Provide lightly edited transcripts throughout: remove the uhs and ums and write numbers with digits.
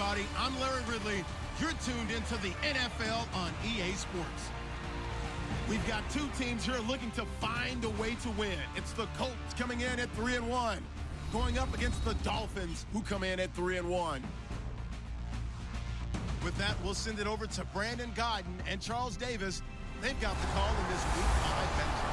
everybody. I'm Larry Ridley. You're tuned into the NFL on EA Sports. We've got two teams here looking to find a way to win. It's the Colts coming in at 3-1, going up against the Dolphins, who come in at 3-1. With that, we'll send it over to Brandon Godden and Charles Davis. They've got the call in this Week 5 matchup.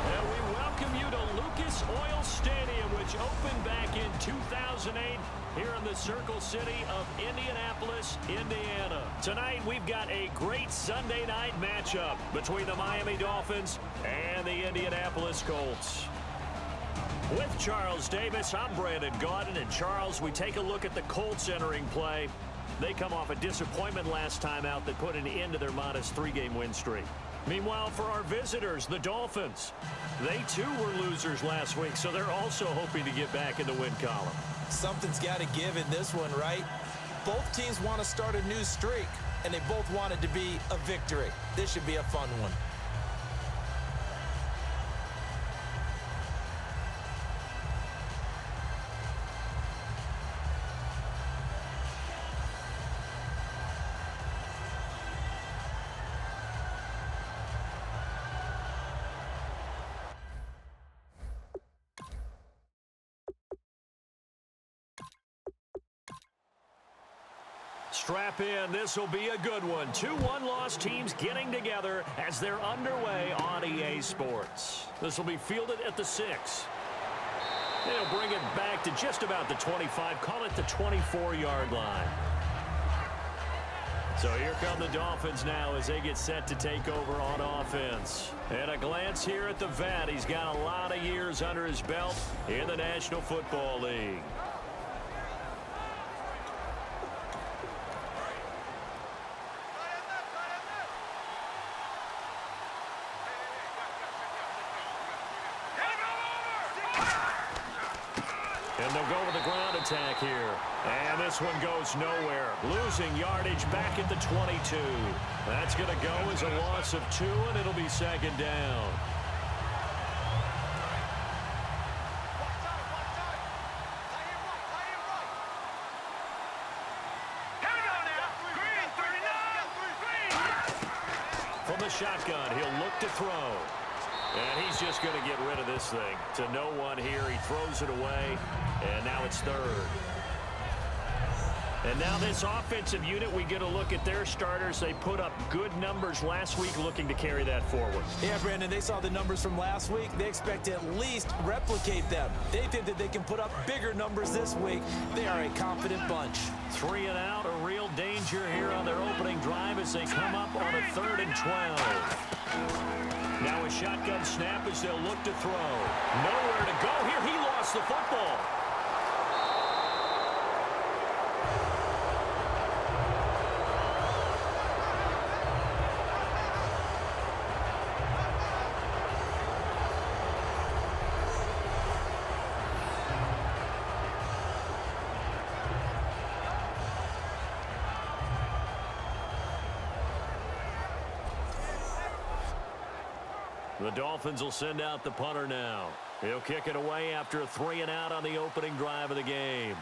And we welcome you to Lucas Oil Stadium, which opened back in 2008 here in the Circle City of Indianapolis, Indiana. Tonight, we've got a great Sunday night matchup between the Miami Dolphins and the Indianapolis Colts. With Charles Davis, I'm Brandon Gaudin. And Charles, we take a look at the Colts entering play. They come off a disappointment last time out that put an end to their modest 3-game win streak. Meanwhile, for our visitors, the Dolphins, they too were losers last week, so they're also hoping to get back in the win column. Something's got to give in this one, right? Both teams want to start a new streak, and they both want it to be a victory. This should be a fun one. Strap in. This will be a good one. 2 one-loss teams getting together as they're underway on EA Sports. This will be fielded at the 6. They'll bring it back to just about the 25. Call it the 24-yard line. So here come the Dolphins now as they get set to take over on offense. And a glance here at the vet. He's got a lot of years under his belt in the National Football League. And they'll go with the ground attack here. And this one goes nowhere. Losing yardage back at the 22. That's going to go as a loss of 2, and it'll be second down. From the shotgun, he'll look to throw. And he's just going to get rid of this thing. To no one here. He throws it away. And now it's third. And now this offensive unit, we get a look at their starters. They put up good numbers last week, looking to carry that forward. Yeah, Brandon, they saw the numbers from last week. They expect to at least replicate them. They think that they can put up bigger numbers this week. They are a confident bunch. 3 and out, a real danger here on their opening drive as they come up on a 3rd and 12. Now a shotgun snap as they'll look to throw. Nowhere to go here. He lost the football. The Dolphins will send out the punter now. He'll kick it away after a 3 and out on the opening drive of the game.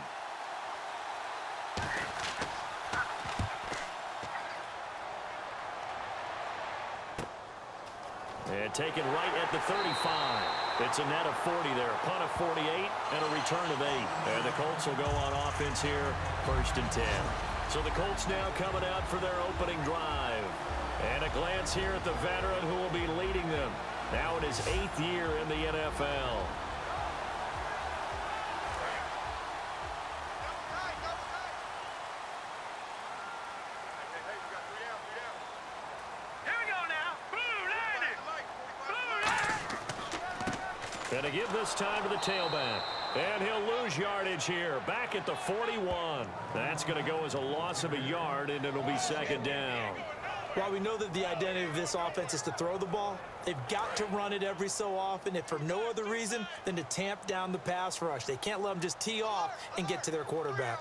And taken right at the 35. It's a net of 40 there. A punt of 48 and a return of 8. And the Colts will go on offense here, 1st and 10. So the Colts now coming out for their opening drive. And a glance here at the veteran who will be leading them. Now in his 8th year in the NFL. And to give this time to the tailback. And he'll lose yardage here. Back at the 41. That's going to go as a loss of a yard, and it'll be second down. While we know that the identity of this offense is to throw the ball, they've got to run it every so often, if for no other reason than to tamp down the pass rush. They can't let them just tee off and get to their quarterback.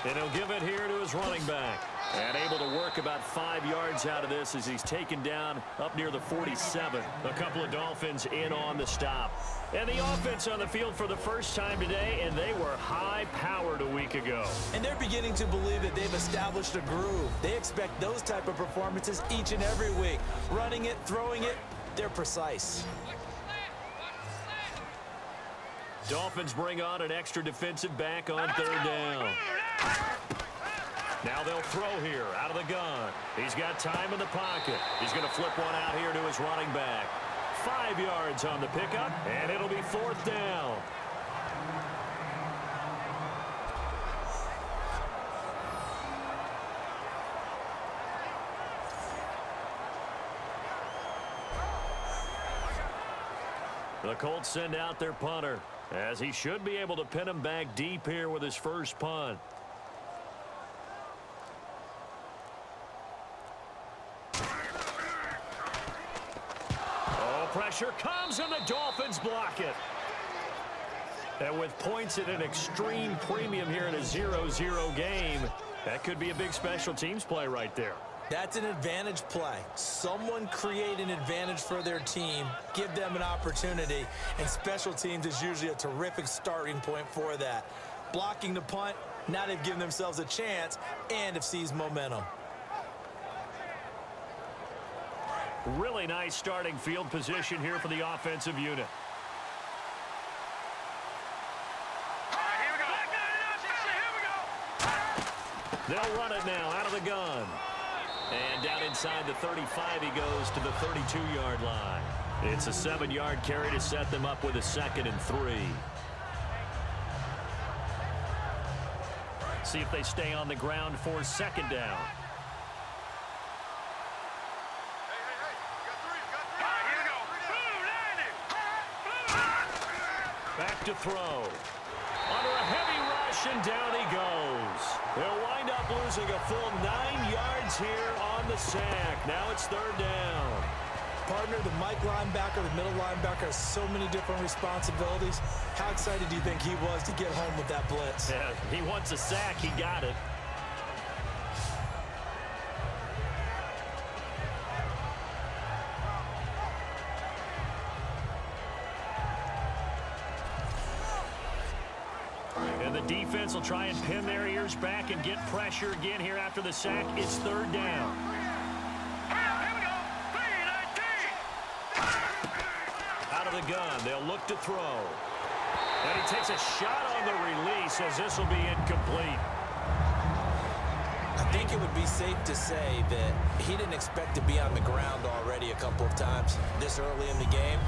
And he'll give it here to his running back. And able to work about 5 yards out of this as he's taken down up near the 47. A couple of Dolphins in on the stop. And the offense on the field for the first time today, and they were high-powered a week ago. And they're beginning to believe that they've established a groove. They expect those type of performances each and every week. Running it, throwing it, they're precise. Dolphins bring on an extra defensive back on third down. Now they'll throw here out of the gun. He's got time in the pocket. He's going to flip one out here to his running back. 5 yards on the pickup, and it'll be 4th down. The Colts send out their punter, as he should be able to pin him back deep here with his first punt. Pressure comes, and the Dolphins block it. And with points at an extreme premium here in a 0-0 game, that could be a big special teams play right there. That's an advantage play. Someone create an advantage for their team, give them an opportunity, and special teams is usually a terrific starting point for that. Blocking the punt, now they've given themselves a chance and have seized momentum. Really nice starting field position here for the offensive unit. They'll run it now out of the gun. And down inside the 35, he goes to the 32-yard line. It's a 7-yard carry to set them up with a 2nd and 3. See if they stay on the ground for 2nd down. Back to throw. Under a heavy rush, and down he goes. They'll wind up losing a full 9 yards here on the sack. Now it's 3rd down. Partner, the Mike linebacker, the middle linebacker has so many different responsibilities. How excited do you think he was to get home with that blitz? Yeah, he wants a sack. He got it. And the defense will try and pin their ears back and get pressure again here after the sack. It's 3rd down. Out of the gun, they'll look to throw. And he takes a shot on the release as this will be incomplete. I think it would be safe to say that he didn't expect to be on the ground already a couple of times this early in the game.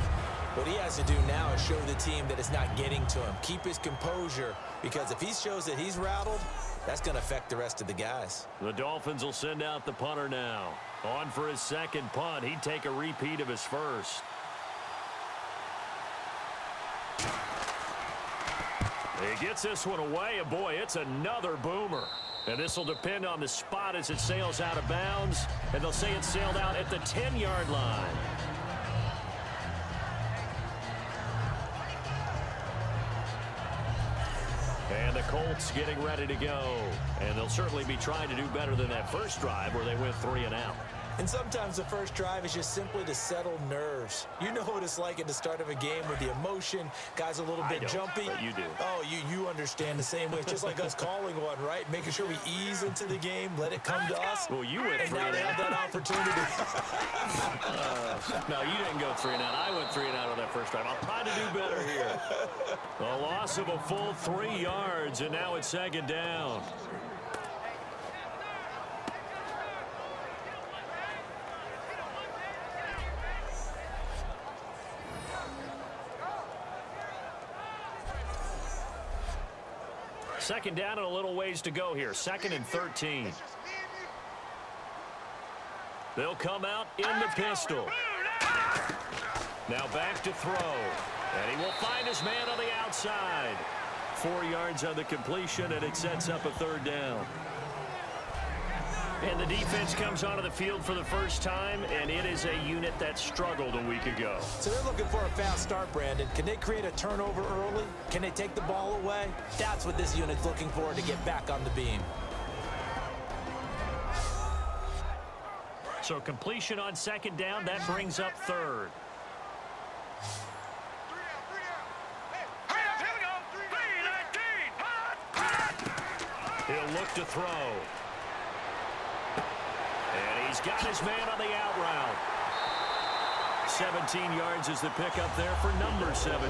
What he has to do now is show the team that it's not getting to him. Keep his composure, because if he shows that he's rattled, that's going to affect the rest of the guys. The Dolphins will send out the punter now. On for his 2nd punt. He'd take a repeat of his first. He gets this one away, and boy, it's another boomer. And this will depend on the spot as it sails out of bounds, and they'll say it sailed out at the 10-yard line. And the Colts getting ready to go. And they'll certainly be trying to do better than that first drive where they went 3 and out. And sometimes the first drive is just simply to settle nerves. You know what it's like at the start of a game with the emotion. Guys a little bit jumpy. But you do. Oh, you understand the same way. It's just like us calling one, right? Making sure we ease into the game, let it come to us. Well, you went 3 and and now they have that opportunity. No, you didn't go 3 and out. I went 3 and out on that first drive. I'll try to do better here. A loss of a full 3 yards, and now it's 2nd down. Second down and a little ways to go here. 2nd and 13. They'll come out in the pistol. Now back to throw. And he will find his man on the outside. 4 yards on the completion, and it sets up a 3rd down. And the defense comes onto the field for the first time, and it is a unit that struggled a week ago. So they're looking for a fast start, Brandon. Can they create a turnover early? Can they take the ball away? That's what this unit's looking for to get back on the beam. So completion on 2nd down, that brings up 3rd. He'll look to throw. And he's got his man on the out route. 17 yards is the pickup there for number 17.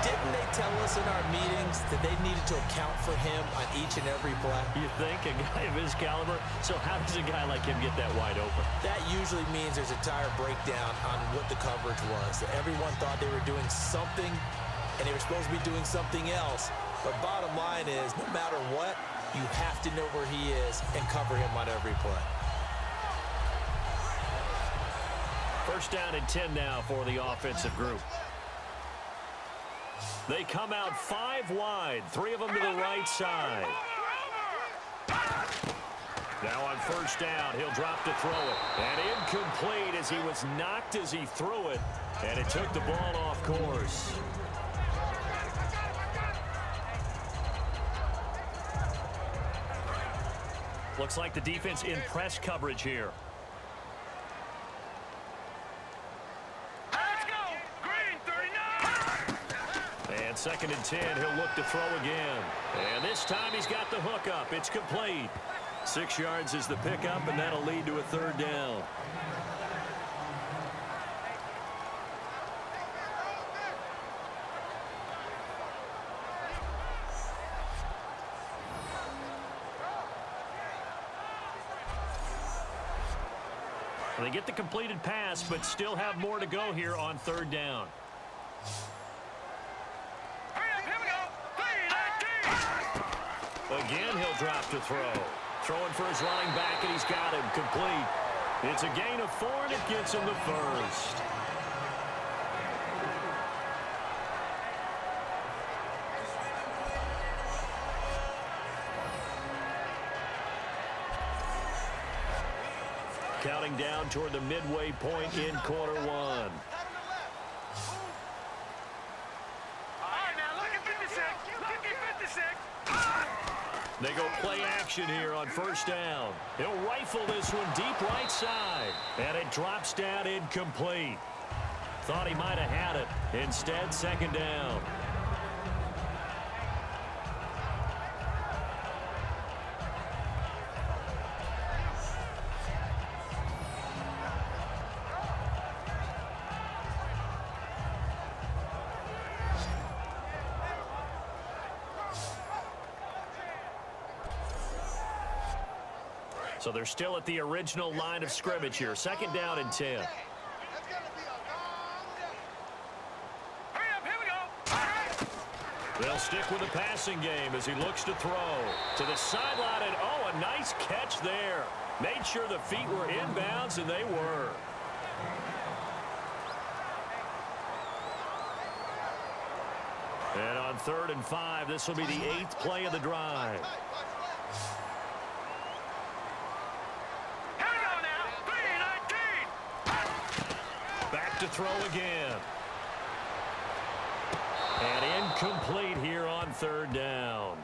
Didn't they tell us in our meetings that they needed to account for him on each and every play? You think? A guy of his caliber? So how does a guy like him get that wide open? That usually means there's a tire breakdown on what the coverage was. That everyone thought they were doing something, and they were supposed to be doing something else. But bottom line is, no matter what, you have to know where he is and cover him on every play. First down and 10 now for the offensive group. They come out 5 wide, 3 of them to the right side. Now on first down, he'll drop to throw it. And incomplete as he was knocked as he threw it. And it took the ball off course. Looks like the defense in press coverage here. Second and 10, he'll look to throw again. And this time he's got the hook up. It's complete. 6 yards is the pickup, and that'll lead to a third down. They get the completed pass, but still have more to go here on third down. Again, he'll drop to throw. Throwing for his running back, and he's got him complete. It's a gain of 4, and it gets him the first. Counting down toward the midway point in quarter one. They go play action here on first down. He'll rifle this one deep right side. And it drops down incomplete. Thought he might have had it. Instead, second down. So they're still at the original line of scrimmage here. Second down and 10. They'll stick with the passing game as he looks to throw. To the sideline, and oh, a nice catch there. Made sure the feet were inbounds, and they were. And on 3rd and 5, this will be the 8th play of the drive. Back to throw again. And incomplete here on 3rd down.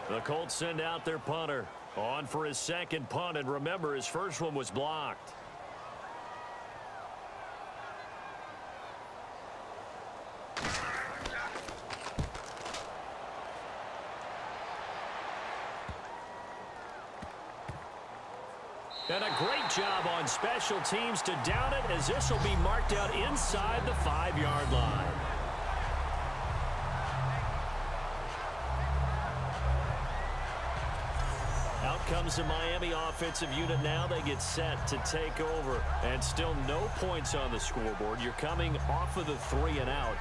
The Colts send out their punter. On for his second punt, and remember, his first one was blocked. And a great job on special teams to down it, as this will be marked out inside the 5-yard line. Out comes the Miami offensive unit now. They get set to take over. And still no points on the scoreboard. You're coming off of the 3 and out.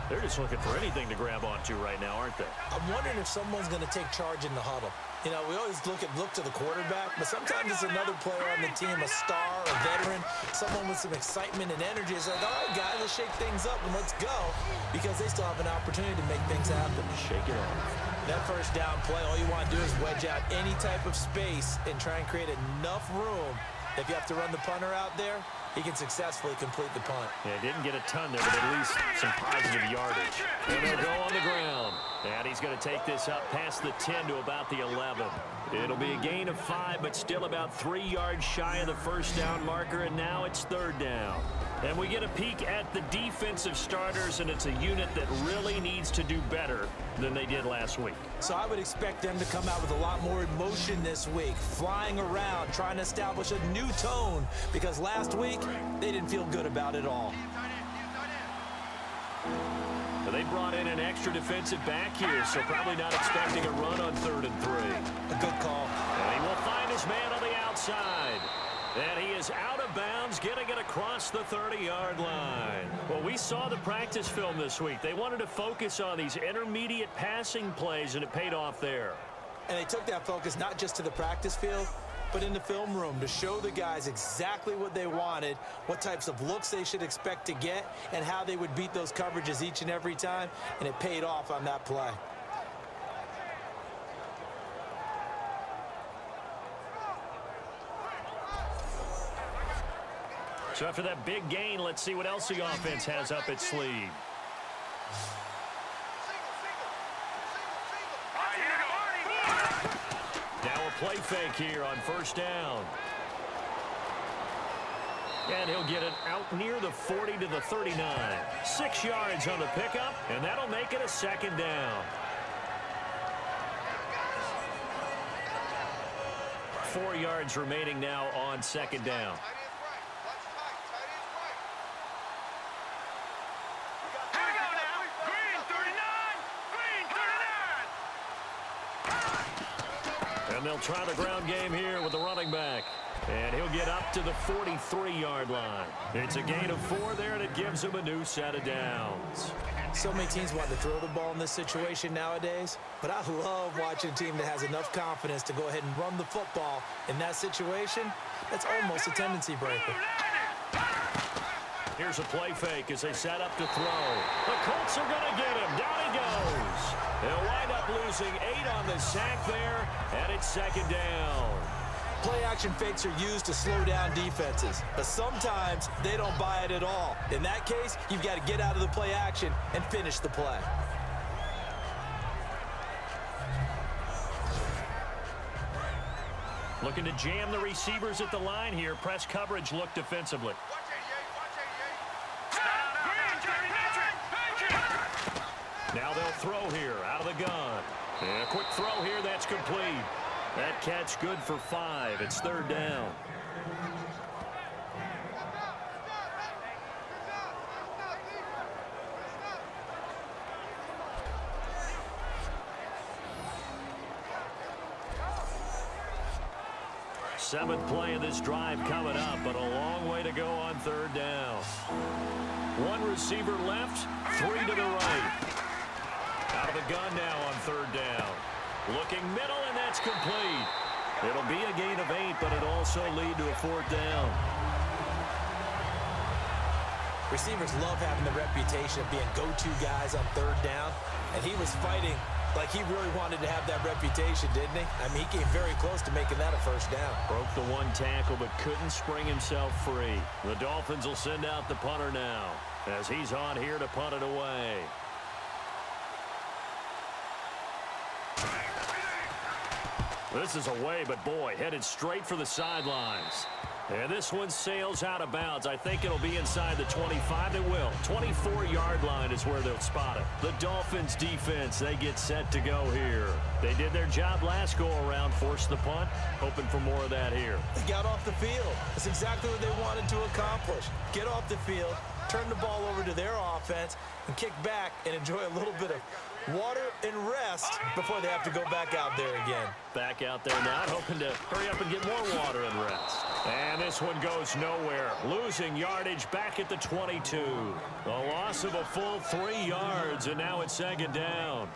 They're just looking for anything to grab onto right now, aren't they? I'm wondering if someone's going to take charge in the huddle. You know, we always look to the quarterback, but sometimes it's another player on the team, a star, a veteran, someone with some excitement and energy. It's like, all right, guys, let's shake things up and let's go, because they still have an opportunity to make things happen. Shake it off. That first down play, all you want to do is wedge out any type of space and try and create enough room. If you have to run the punter out there, he can successfully complete the punt. Yeah, didn't get a ton there, but at least some positive yardage. And they'll go on the ground. And he's going to take this up past the 10 to about the 11. It'll be a gain of 5, but still about 3 yards shy of the first down marker, and now it's third down. And we get a peek at the defensive starters, and it's a unit that really needs to do better than they did last week. So I would expect them to come out with a lot more emotion this week, flying around, trying to establish a new tone, because last week they didn't feel good about it all. So they brought in an extra defensive back here, so probably not expecting a run on 3rd and 3. A good call. And he will find his man on the outside. And he is out of bounds, getting it across the 30-yard line. Well, we saw the practice film this week. They wanted to focus on these intermediate passing plays, and it paid off there. And they took that focus not just to the practice field, but in the film room to show the guys exactly what they wanted, what types of looks they should expect to get, and how they would beat those coverages each and every time, and it paid off on that play. So after that big gain, let's see what else the offense has up its sleeve. Now a play fake here on first down. And he'll get it out near the 40 to the 39. 6 yards on the pickup, and that'll make it a second down. 4 yards remaining now on second down. And they'll try the ground game here with the running back. And he'll get up to the 43-yard line. It's a gain of 4 there, and it gives him a new set of downs. So many teams want to throw the ball in this situation nowadays, but I love watching a team that has enough confidence to go ahead and run the football in that situation. That's almost a tendency breaker. Here's a play fake as they set up to throw. The Colts are going to get him. Down he goes. They'll wind up losing 8 on the sack there, and it's second down. Play-action fakes are used to slow down defenses, but sometimes they don't buy it at all. In that case, you've got to get out of the play-action and finish the play. Looking to jam the receivers at the line here. Press coverage look defensively. Now they'll throw here out of the gun. And a quick throw here, that's complete. That catch good for 5. It's third down. Seventh play of this drive coming up, but a long way to go on third down. 1 receiver left, 3 to the right. Out of the gun now on third down. Looking middle, and that's complete. It'll be a gain of 8, but it'll also lead to a 4th down. Receivers love having the reputation of being go-to guys on third down, and he was fighting like he really wanted to have that reputation, didn't he? I mean, he came very close to making that a first down. Broke the 1 tackle, but couldn't spring himself free. The Dolphins will send out the punter now, as he's on here to punt it away. This is away, but boy, headed straight for the sidelines. And this one sails out of bounds. I think it'll be inside the 25. It will. 24-yard line is where they'll spot it. The Dolphins defense, they get set to go here. They did their job last go-around, forced the punt, hoping for more of that here. They got off the field. That's exactly what they wanted to accomplish. Get off the field, turn the ball over to their offense, and kick back and enjoy a little bit of water and rest before they have to go back out there again. Back out there now, hoping to hurry up and get more water and rest. And this one goes nowhere. Losing yardage back at the 22. A loss of a full 3 yards, and now it's second down.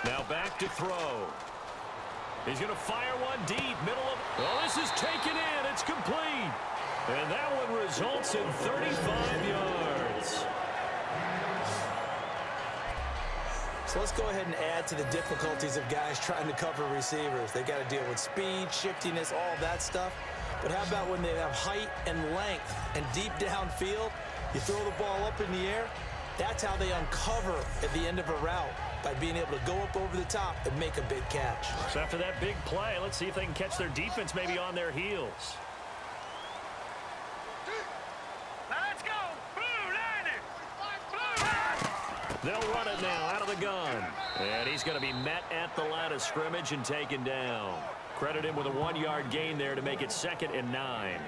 Now back look to throw. He's going to fire one deep, middle of... Oh, this is taken in. It's complete. And that one results in 35 yards. So let's go ahead and add to the difficulties of guys trying to cover receivers. They got to deal with speed, shiftiness, all that stuff. But how about when they have height and length and deep downfield? You throw the ball up in the air. That's how they uncover at the end of a route, by being able to go up over the top and make a big catch. So after that big play, let's see if they can catch their defense maybe on their heels. Let's go! Blue Lightning! They'll run it now out of the gun. And he's going to be met at the line of scrimmage and taken down. Credit him with a 1-yard gain there to make it 2nd and 9.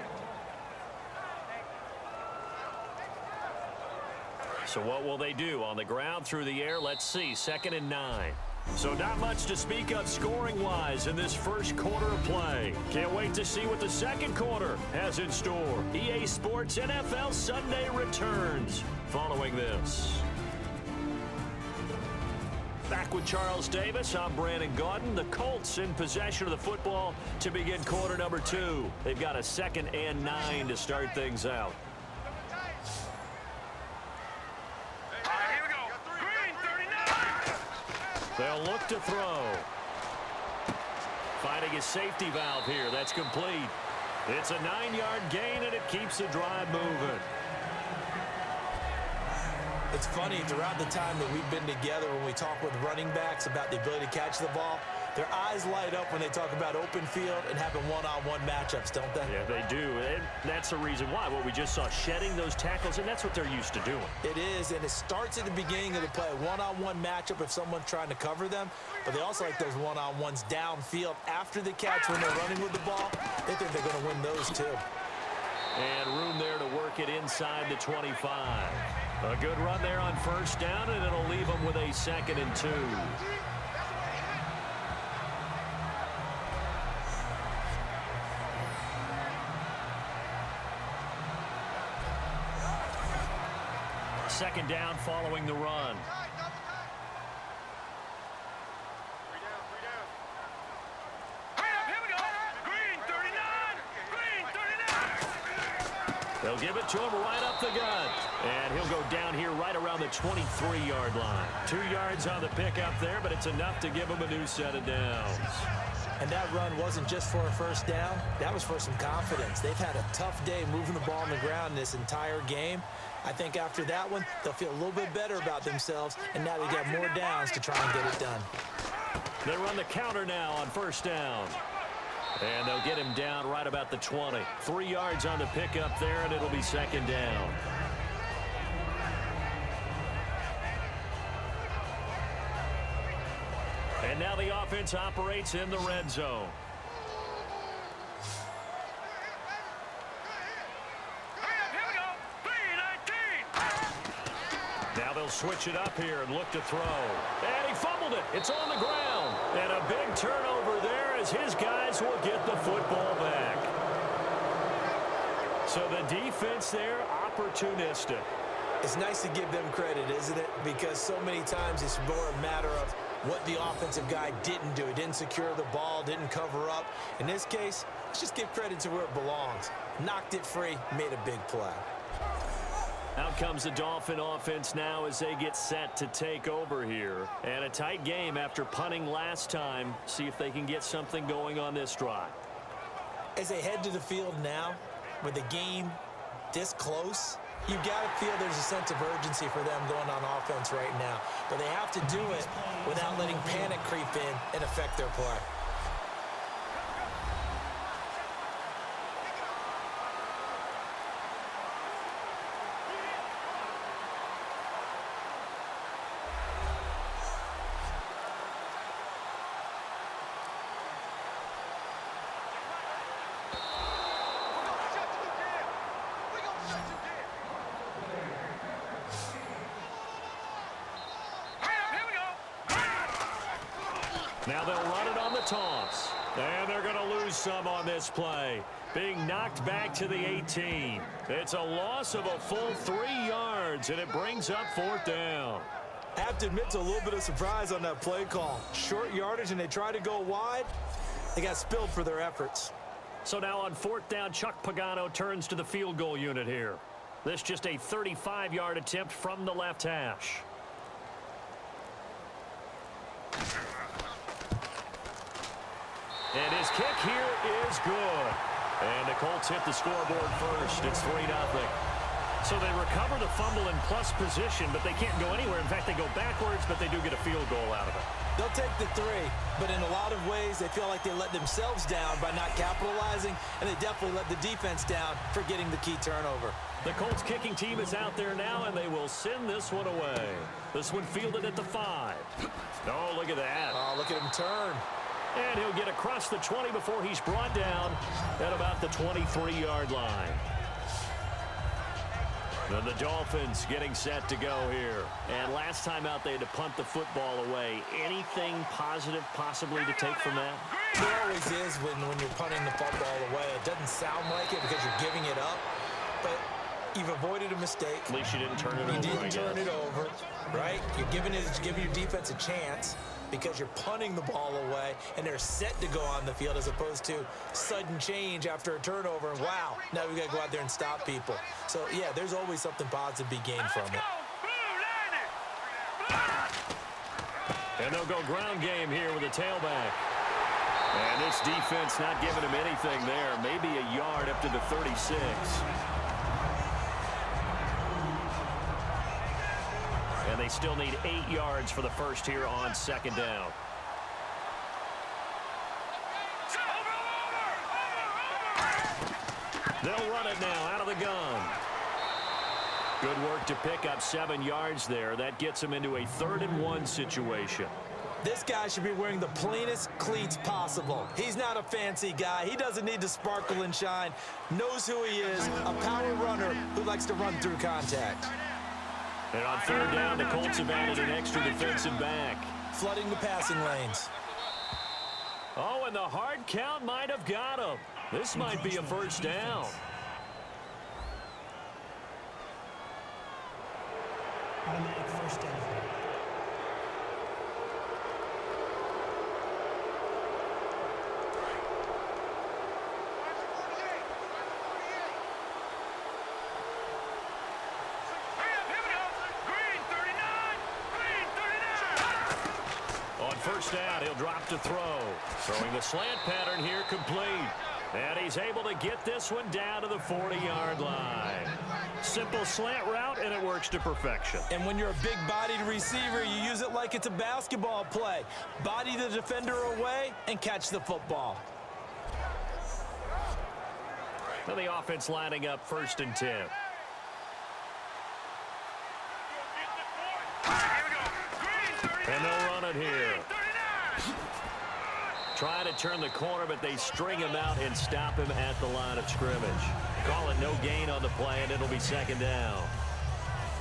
So what will they do? On the ground, through the air? Let's see. 2nd and 9. So not much to speak of scoring-wise in this first quarter of play. Can't wait to see what the second quarter has in store. EA Sports NFL Sunday returns following this. Back with Charles Davis, I'm Brandon Gaudin. The Colts in possession of the football to begin quarter number 2. They've got a 2nd and 9 to start things out. They'll look to throw. Finding his safety valve here. That's complete. It's a 9-yard gain, and it keeps the drive moving. It's funny, throughout the time that we've been together, when we talk with running backs about the ability to catch the ball, their eyes light up when they talk about open field and having one-on-one matchups, don't they? Yeah, they do. And that's the reason why. What we just saw, shedding those tackles, and that's what they're used to doing. It is, and it starts at the beginning of the play. One-on-one matchup if someone's trying to cover them, but they also like those one-on-ones downfield after the catch when they're running with the ball. They think they're going to win those too. And room there to work it inside the 25. A good run there on first down, and it'll leave them with a 2nd and 2. Second down following the run. Here we go. Green 39. Green 39. They'll give it to him right up the gut. And he'll go down here right around the 23-yard line. 2 yards on the pickup there, but it's enough to give him a new set of downs. And that run wasn't just for a first down. That was for some confidence. They've had a tough day moving the ball on the ground this entire game. I think after that one, they'll feel a little bit better about themselves, and now they got more downs to try and get it done. They run the counter now on first down. And they'll get him down right about the 20. 3 yards on the pickup there, and it'll be 2nd down. And now the offense operates in the red zone. Now they'll switch it up here and look to throw. And he fumbled it. It's on the ground. And a big turnover there as his guys will get the football back. So the defense there, opportunistic. It's nice to give them credit, isn't it? Because so many times it's more a matter of what the offensive guy didn't do. He didn't secure the ball, didn't cover up. In this case, let's just give credit to where it belongs. Knocked it free, made a big play. Out comes the Dolphin offense now as they get set to take over here. And a tight game after punting last time. See if they can get something going on this drive. As they head to the field now, with the game this close, you've got to feel there's a sense of urgency for them going on offense right now. But they have to do it without letting panic creep in and affect their play. Now they'll run it on the toss. And they're going to lose some on this play. Being knocked back to the 18. It's a loss of a full 3 yards, and it brings up 4th down. I have to admit to a little bit of surprise on that play call. Short yardage, and they try to go wide. They got spilled for their efforts. So now on 4th down, Chuck Pagano turns to the field goal unit here. This just a 35-yard attempt from the left hash. And his kick here is good. And the Colts hit the scoreboard first. It's 3-0. So they recover the fumble in plus position, but they can't go anywhere. In fact, they go backwards, but they do get a field goal out of it. They'll take the 3, but in a lot of ways, they feel like they let themselves down by not capitalizing, and they definitely let the defense down for getting the key turnover. The Colts kicking team is out there now, and they will send this one away. This one fielded at the 5. Oh, look at that. Oh, look at him turn. And he'll get across the 20 before he's brought down at about the 23-yard line. And the Dolphins getting set to go here. And last time out, they had to punt the football away. Anything positive possibly to take from that? There always is when you're punting the football away. It doesn't sound like it because you're giving it up, but you've avoided a mistake. At least you didn't turn it over. You didn't turn it over, right? You're giving your defense a chance because you're punting the ball away, and they're set to go on the field as opposed to sudden change after a turnover. And wow, now we got to go out there and stop people. So, yeah, there's always something positive to be gained from it. And they'll go ground game here with a tailback. And this defense not giving him anything there. Maybe a yard up to the 36. And they still need 8 yards for the first here on 2nd down. They'll run it now out of the gun. Good work to pick up 7 yards there. That gets them into a 3rd and 1 situation. This guy should be wearing the plainest cleats possible. He's not a fancy guy. He doesn't need to sparkle and shine. Knows who he is, a power runner who likes to run through contact. And on 3rd down, the Colts have added an extra defensive back. Flooding the passing lanes. Oh, and the hard count might have got him. This might be a first down. Automatic first down. First down, he'll drop to throw. Throwing the slant pattern here complete. And he's able to get this one down to the 40-yard line. Simple slant route, and it works to perfection. And when you're a big-bodied receiver, you use it like it's a basketball play. Body the defender away and catch the football. Now the offense lining up 1st and 10. And they'll run it here. Trying to turn the corner, but they string him out and stop him at the line of scrimmage. Call it no gain on the play, and it'll be 2nd down.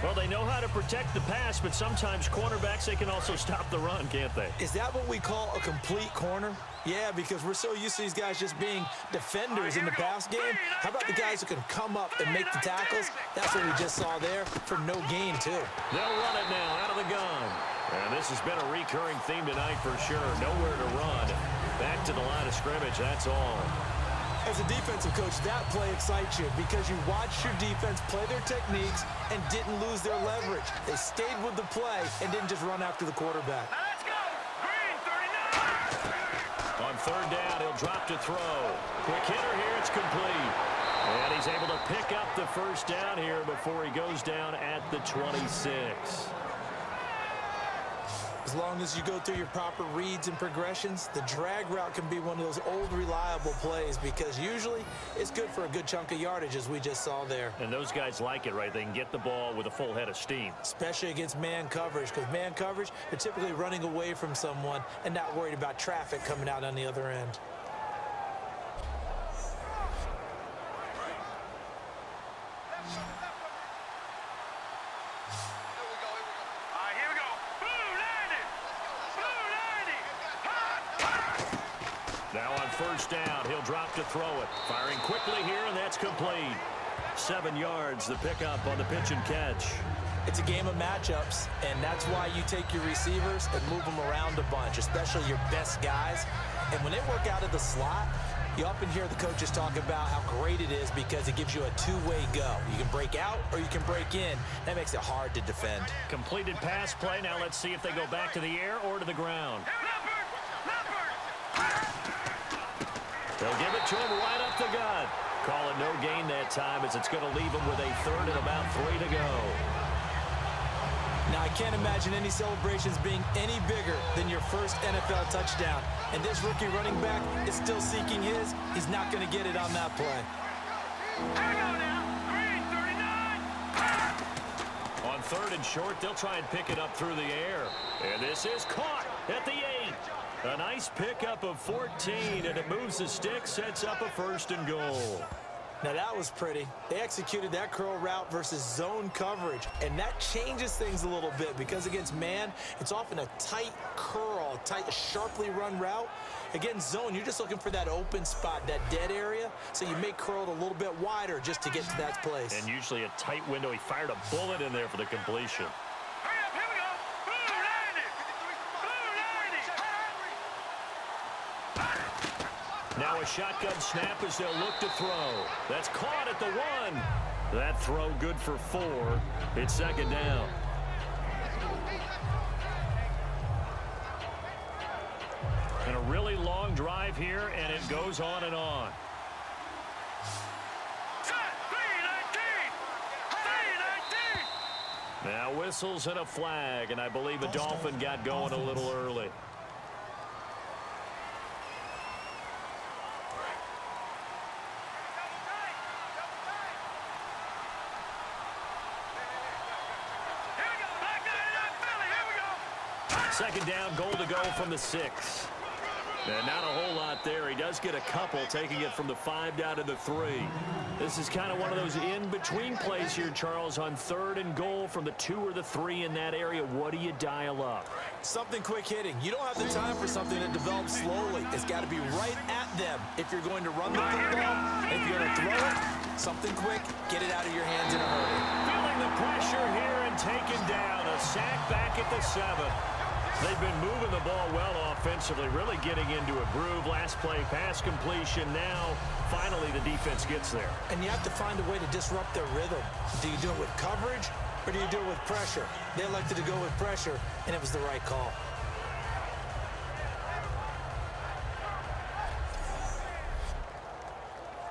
Well, they know how to protect the pass, but sometimes cornerbacks, they can also stop the run, can't they? Is that what we call a complete corner? Yeah, because we're so used to these guys just being defenders in the pass game. How about the guys who can come up and make the tackles? That's what we just saw there for no gain, too. They'll run it now out of the gun. And this has been a recurring theme tonight for sure. Nowhere to run. Back to the line of scrimmage, that's all. As a defensive coach, that play excites you because you watched your defense play their techniques and didn't lose their leverage. They stayed with the play and didn't just run after the quarterback. Let's go! Green 39! On 3rd down, he'll drop to throw. Quick hitter here, it's complete. And he's able to pick up the first down here before he goes down at the 26. As long as you go through your proper reads and progressions, the drag route can be one of those old reliable plays because usually it's good for a good chunk of yardage as we just saw there. And those guys like it, right? They can get the ball with a full head of steam. Especially against man coverage, because man coverage, they're typically running away from someone and not worried about traffic coming out on the other end. Now on 1st down, he'll drop to throw it. Firing quickly here, and that's complete. 7 yards, the pickup on the pitch and catch. It's a game of matchups, and that's why you take your receivers and move them around a bunch, especially your best guys. And when they work out of the slot, you often hear the coaches talk about how great it is because it gives you a two-way go. You can break out or you can break in. That makes it hard to defend. Completed pass play. Now let's see if they go back to the air or to the ground. They'll give it to him right up the gut. Call it no gain that time as it's going to leave him with a third and about 3 to go. Now, I can't imagine any celebrations being any bigger than your first NFL touchdown. And this rookie running back is still seeking his. He's not going to get it on that play. On 3rd and short, they'll try and pick it up through the air. And this is caught at the 8. A nice pickup of 14, and it moves the stick, sets up a 1st and goal. Now that was pretty. They executed that curl route versus zone coverage, and that changes things a little bit because against man, it's often a tight curl, tight, sharply run route. Against zone, you're just looking for that open spot, that dead area, so you make curl a little bit wider just to get to that place. And usually a tight window. He fired a bullet in there for the completion. Now a shotgun snap as they'll look to throw. That's caught at the 1. That throw good for 4. It's 2nd down. And a really long drive here, and it goes on and on. Now whistles and a flag, and I believe a Dolphin got going a little early. Second down, goal to go from the 6. And not a whole lot there. He does get a couple, taking it from the 5 down to the 3. This is kind of one of those in-between plays here, Charles, on 3rd and goal from the 2 or the 3 in that area. What do you dial up? Something quick hitting. You don't have the time for something that develops slowly. It's got to be right at them. If you're going to run the football, if you're going to throw it, something quick, get it out of your hands in a hurry. Feeling the pressure here and taken down. A sack back at the 7. They've been moving the ball well offensively, really getting into a groove. Last play, pass completion. Now, finally, the defense gets there. And you have to find a way to disrupt their rhythm. Do you do it with coverage, or do you do it with pressure? They elected to go with pressure, and it was the right call.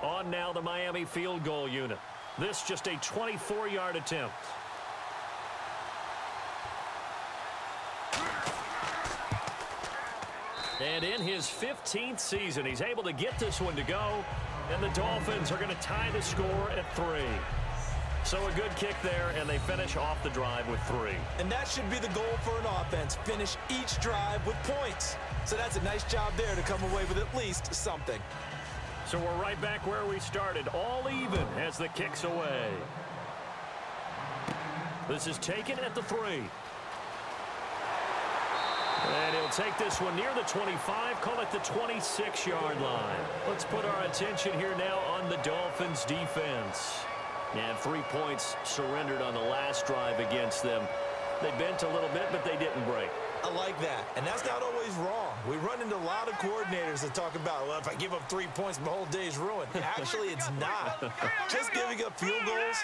On now the Miami field goal unit. This just a 24-yard attempt. And in his 15th season, he's able to get this one to go. And the Dolphins are going to tie the score at 3. So a good kick there, and they finish off the drive with 3. And that should be the goal for an offense. Finish each drive with points. So that's a nice job there to come away with at least something. So we're right back where we started, all even as the kick's away. This is taken at the 3. And he'll take this one near the 25, call it the 26-yard line. Let's put our attention here now on the Dolphins' defense. And 3 points surrendered on the last drive against them. They bent a little bit, but they didn't break. I like that, and that's not always wrong. We run into a lot of coordinators that talk about, well, if I give up 3 points, my whole day's ruined. Actually, it's not. Just giving up field goals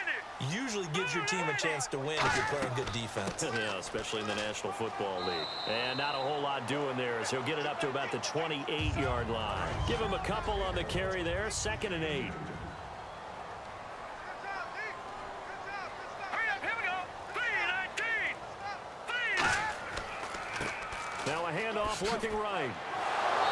usually gives your team a chance to win if you're playing good defense. Yeah, especially in the National Football League. And not a whole lot doing there as he'll get it up to about the 28-yard line. Give him a couple on the carry there, 2nd and 8. Now a handoff looking right.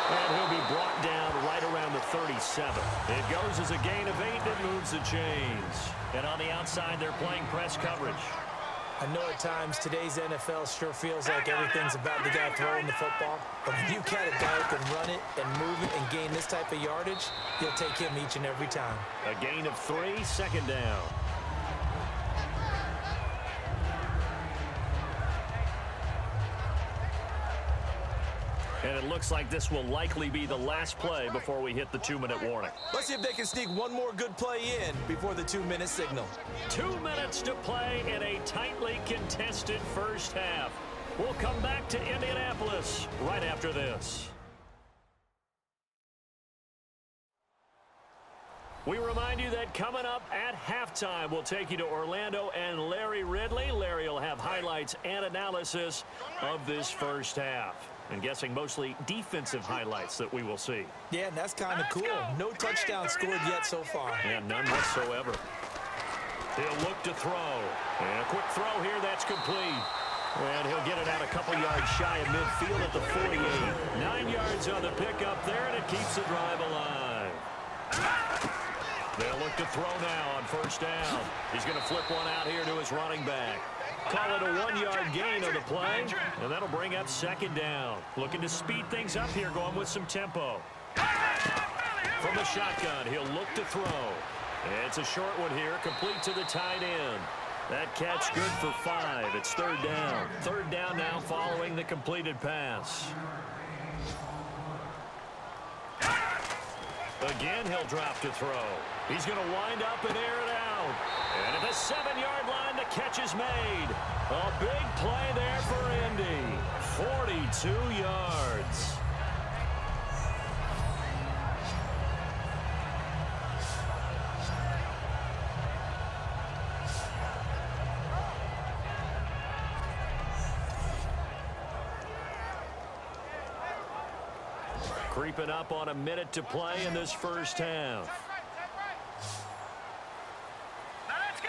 And he'll be brought down right around the 37. It goes as a gain of 8 that moves the chains. And on the outside, they're playing press coverage. I know at times today's NFL sure feels like everything's about the guy throwing the football. But if you got a guy who can run it and move it and gain this type of yardage, you'll take him each and every time. A gain of 3, 2nd down. And it looks like this will likely be the last play before we hit the 2-minute warning. Let's see if they can sneak one more good play in before the 2-minute signal. 2 minutes to play in a tightly contested first half. We'll come back to Indianapolis right after this. We remind you that coming up at halftime, we'll take you to Orlando and Larry Ridley. Larry will have highlights and analysis of this first half. And guessing mostly defensive highlights that we will see. Yeah, and that's kind of cool. No touchdown scored yet so far. And none whatsoever. He'll look to throw. And a quick throw here, that's complete. And he'll get it out a couple yards shy of midfield at the 48. 9 yards on the pickup there, and it keeps the drive alive. They'll look to throw now on first down. He's going to flip one out here to his running back. Call it a 1-yard gain on the play, and that'll bring up second down. Looking to speed things up here, going with some tempo. From the shotgun, he'll look to throw. And it's a short one here, complete to the tight end. That catch good for 5. It's third down. Third down now following the completed pass. Again, he'll drop to throw. He's going to wind up and air it out. And at the 7-yard line, the catch is made. A big play there for Indy. 42 yards. Creeping up on a minute to play in this first half. Let's go!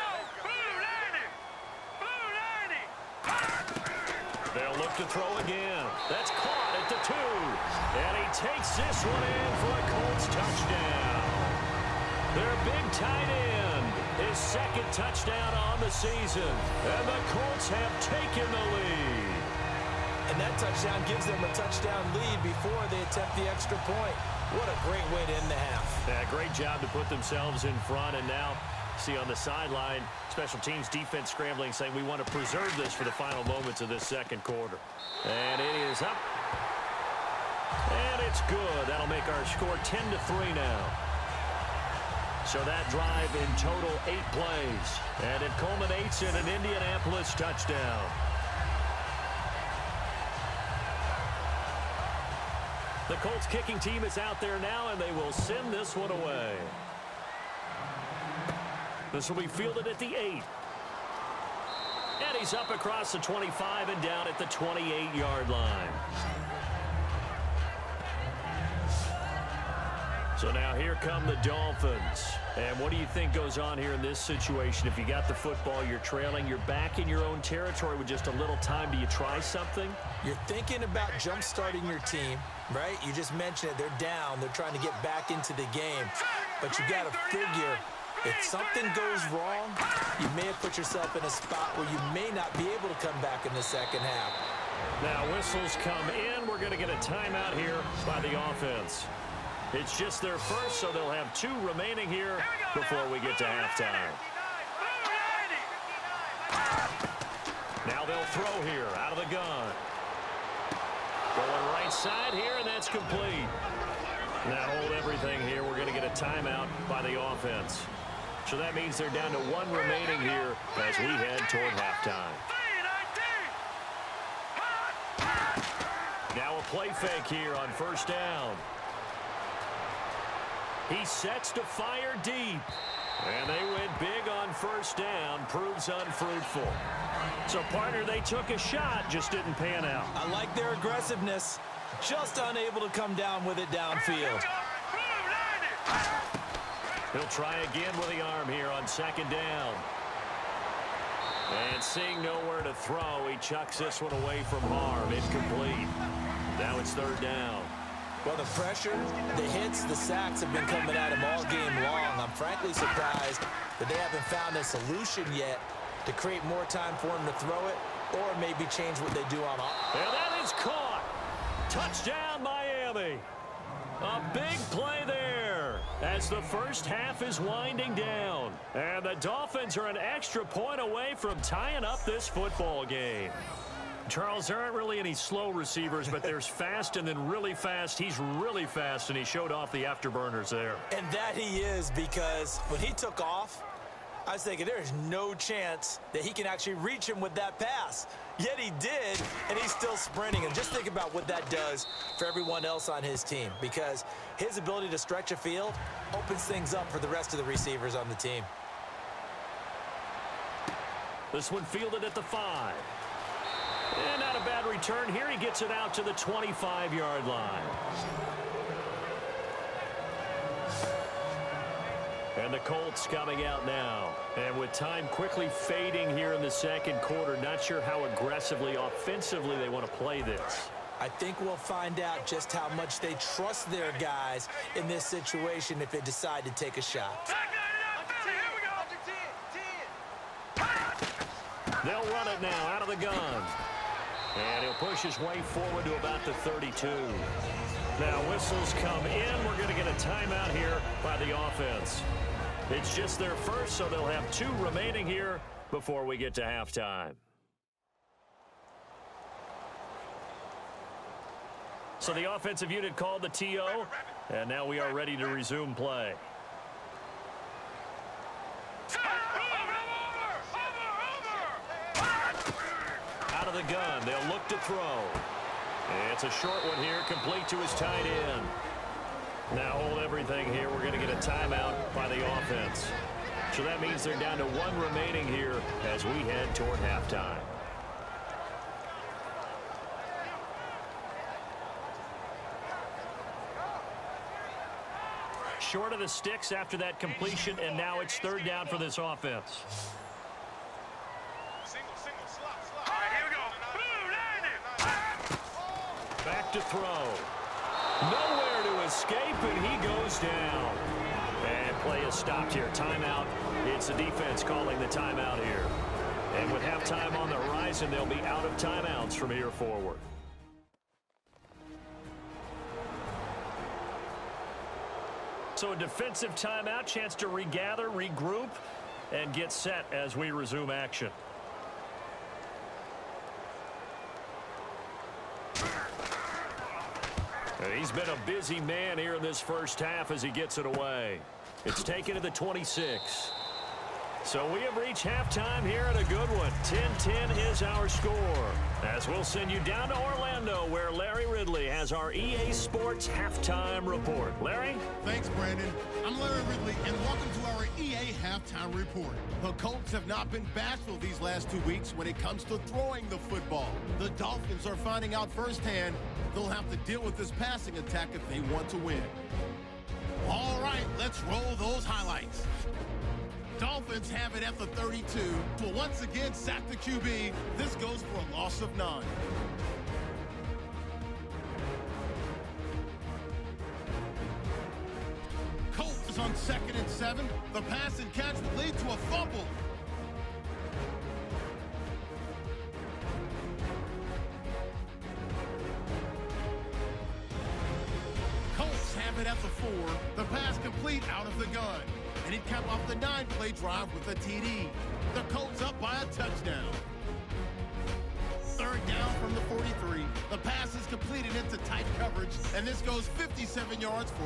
They'll look to throw again. That's caught at the 2. And he takes this one in for a Colts touchdown. Their big tight end, his second touchdown on the season. And the Colts have taken the lead. And that touchdown gives them a touchdown lead before they attempt the extra point. What a great way to end the half. Yeah, great job to put themselves in front. And now, see on the sideline, special teams defense scrambling, saying we want to preserve this for the final moments of this second quarter. And it is up. And it's good. That'll make our score 10-3 now. So that drive in total 8 plays. And it culminates in an Indianapolis touchdown. The Colts kicking team is out there now, and they will send this one away. This will be fielded at the 8. And he's up across the 25 and down at the 28-yard line. So now here come the Dolphins. And what do you think goes on here in this situation? If you got the football, you're trailing, you're back in your own territory with just a little time. Do you try something? You're thinking about jump-starting your team, right? You just mentioned it. They're down. They're trying to get back into the game. But you got to figure, if something goes wrong, you may have put yourself in a spot where you may not be able to come back in the second half. Now whistles come in. We're going to get a timeout here by the offense. It's just their first, so they'll have 2 remaining here before we get to halftime. Now they'll throw here out of the gun. Going right side here, and that's complete. Now hold everything here. We're going to get a timeout by the offense. So that means they're down to 1 remaining here as we head toward halftime. Now a play fake here on first down. He sets to fire deep. And they went big on first down. Proves unfruitful. So, partner, they took a shot, just didn't pan out. I like their aggressiveness. Just unable to come down with it downfield. He'll try again with the arm here on second down. And seeing nowhere to throw, he chucks this one away from harm. Incomplete. Now it's third down. Well, the pressure, the hits, the sacks have been coming at him all game long. I'm frankly surprised that they haven't found a solution yet to create more time for him to throw it or maybe change what they do on offense. And that is caught. Touchdown, Miami. A big play there as the first half is winding down. And the Dolphins are an extra point away from tying up this football game. Charles, there aren't really any slow receivers, but there's fast and then really fast. He's really fast, and he showed off the afterburners there. And that he is, because when he took off, I was thinking there's no chance that he can actually reach him with that pass. Yet he did, and he's still sprinting. And just think about what that does for everyone else on his team, because his ability to stretch a field opens things up for the rest of the receivers on the team. This one fielded at the 5. And not a bad return here. He gets it out to the 25-yard line. And the Colts coming out now. And with time quickly fading here in the second quarter, not sure how aggressively, offensively they want to play this. I think we'll find out just how much they trust their guys in this situation if they decide to take a shot. They'll run it now out of the gun. And he'll push his way forward to about the 32. Now whistles come in. We're going to get a timeout here by the offense. It's just their first, so they'll have 2 remaining here before we get to halftime. So the offensive unit called the TO, and now we are ready to resume play. Out of the gun, they'll look to throw. It's a short one here, complete to his tight end. Now hold everything here. We're going to get a timeout by the offense. So that means they're down to 1 remaining here as we head toward halftime. Short of the sticks after that completion, and now it's 3rd down for this offense. Back to throw. Nowhere to escape, and he goes down. And play is stopped here. Timeout. It's the defense calling the timeout here. And with halftime on the horizon, they'll be out of timeouts from here forward. So a defensive timeout, chance to regather, regroup, and get set as we resume action. He's been a busy man here in this first half as he gets it away. It's taken to the 26. So we have reached halftime here at a good one. 10-10 is our score. As we'll send you down to Orlando, where Larry Ridley has our EA Sports Halftime Report. Larry? Thanks, Brandon. I'm Larry Ridley, and welcome to our EA Halftime Report. The Colts have not been bashful these last 2 weeks when it comes to throwing the football. The Dolphins are finding out firsthand they'll have to deal with this passing attack if they want to win. All right, let's roll those highlights. Dolphins have it at the 32. Will once again sack the QB. This goes for a loss of 9. Colts is on 2nd and 7. The pass and catch will lead to a fumble. Colts have it at the 4. The pass complete out of the gun. And he capped off the 9-play drive with a TD. The Colts up by a touchdown. 3rd down from the 43. The pass is completed into tight coverage, and this goes 57 yards for